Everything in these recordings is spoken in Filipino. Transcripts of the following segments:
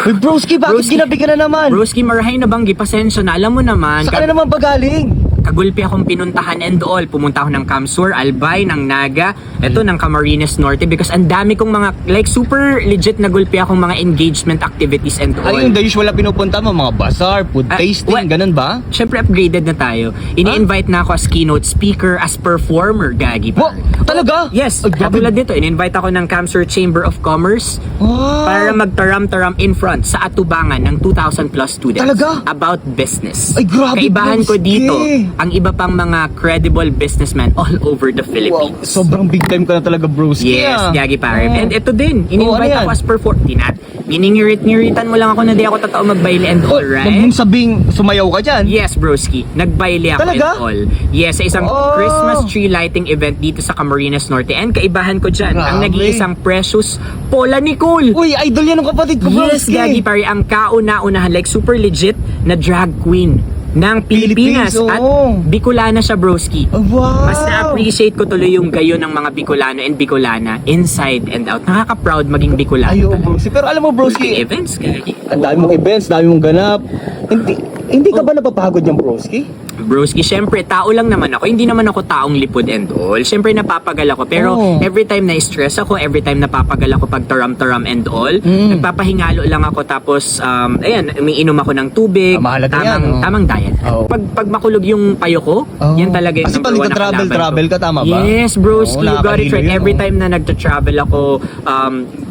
Uy, broski, bakit Broski. ginabi ka na naman? Broski, marahay na banggi, pasensya na. Alam mo naman, Saan ka na naman ba galing? kagulpi akong pinuntahan and all. Pumunta ako ng Camsur, Albay, ng Naga, eto ng Camarines Norte because ang dami kong mga, like super legit na gulpi akong mga engagement activities and all. Ay, yung the usual na pinupunta mo, mga bazaar, food tasting, ganun ba? Siyempre upgraded na tayo. Ini-invite na ako as keynote speaker, as performer, Gagi. Wow, talaga? Yes, Ay, grabe. katulad dito, in-invite ako ng Camsur Chamber of Commerce Wow. para magtaram-taram in front sa atubangan ng 2,000 plus students Talaga? about business. Ay, grabe, Kaibahan ko broski. dito ang iba pang mga credible businessmen all over the Wow, Philippines. sobrang big time ka na talaga, broski. Yes, Gagi pare. Oh. And ito din, in-invite ano yan? ako as performer. Giningirit-ngiritan mo lang ako na di ako totoo magbaile and all, Oh, right? Huwag mong sabing sumayaw ka dyan. Yes, broski. Nagbaile ako Talaga? and all. Yes, sa isang Oh. Christmas tree lighting event dito sa Camarines Norte. And kaibahan ko dyan, ang Grabe. nag-iisang precious Paula Nicole. Uy, idol yan ng kapatid ko, Yes, broski. Gagi pare, ang kauna-unahan, like super legit na drag queen ng Pilipinas. Philippines, At oo. Bicolana siya, broski. Oh, wow. Mas na-appreciate ko tuloy yung gayo ng mga Bicolano and Bicolana inside and out. Nakaka-proud maging Bicolano. Ayo, talaga. broski. Pero alam mo, broski, Events, Gagi. ang dami mong events, dami mong ganap. Hindi ka ba napapagod niyang, broski? Broski, syempre, tao lang naman ako. Hindi naman ako taong lipod and all. Syempre, napapagal ako. Pero Oh. every time na-stress ako, every time napapagal ako pag taram-taram and all, nagpapahingalo lang ako. Tapos, ayan, umiinom ako ng tubig. Mahalaga yan, oh. Tamang diet. Oh. Pag makulog yung payo ko, yan talaga yung Kasi pag number one na nagka-travel kalaban ko. ka, tama ba? Yes, broski, Oo, you got it nakakahilo right. yun, Every oh. time na nagta-travel ako,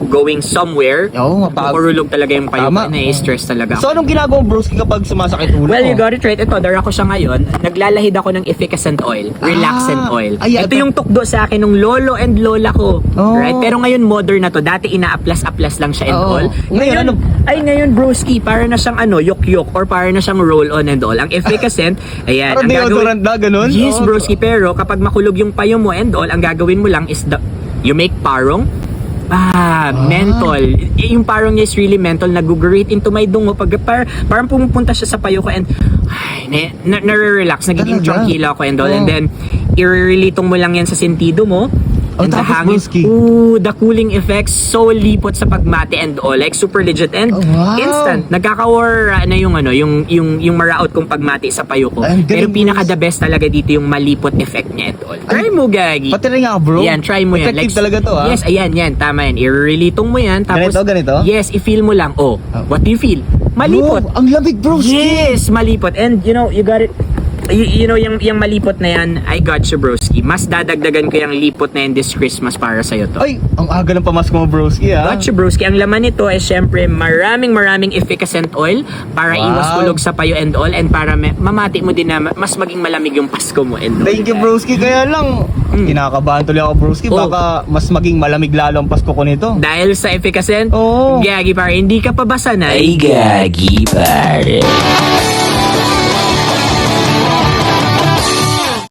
going somewhere, Oo, kurulog talaga yung payo ko. Tama. Na-stress talaga ako. So, anong ginagawa mo, broski, kapag sumasakit ulo Well, mo? you got it right. Ito, dara ko siya ngayon. Naglalahid ako ng efficacent oil. Relaxant oil. Ay, ito yung tukdo sa akin ng lolo and lola ko. Oh. Right? Pero ngayon modern na to. Dati ina-aplas-aplas lang siya and Oo. all. Ngayon, Ngayon broski, para na siyang yok-yok or para na siyang roll-on and all. Ang efficacent, ayan. Parang ang deodorant na, ganun? Yes, Oo. broski. Pero kapag makulog yung payo mo and all, ang gagawin mo lang is you make parong. Menthol. Yung parang niya is really menthol. Nag-gurate into my dungo. Parang pumupunta siya sa payo ko and nare-relax. Nagiging Talaga? tranquila ako and all. Oh. And then, i-relitong mo lang yan sa sentido mo. Oh, And the tapos, hangin. broski? The cooling effects. So lipot sa pagmate and all. Like, super legit. And Oh, wow. instant. Nagkaka-war na yung maraot kong pagmate sa payo ko. Ang Pero galing, pinaka-the best talaga dito yung malipot effect niya and all. Try mo, Gagi. Pati rin nga, bro. Yan, try mo yan. Effective talaga to, ha? Yes, ayan, tama yan. I-relitong mo yan. Tapos, Ganito? Yes, i-feel mo lang. Oh, what do you feel? Malipot. Bro, ang lamig, broski. Yes, malipot. And you got it. Yung malipot na yan, I got you, broski. Mas dadagdagan ko yung lipot na yan this Christmas para sa'yo to. Ay, ang aga ng pamasko mo, broski, ha? Got you, broski. Ang laman nito ay syempre maraming efficacent oil para Wow. iwas kulog sa payo and all and para mamati mo din na mas maging malamig yung Pasko mo and all. Thank you, broski. Kaya lang, kinakabahan tuloy ako, broski. Oh. Baka mas maging malamig lalo ang Pasko ko nito. Dahil sa efficacent, Oo. Gagi pare, hindi ka pa basa na. Ay, gagi, pare.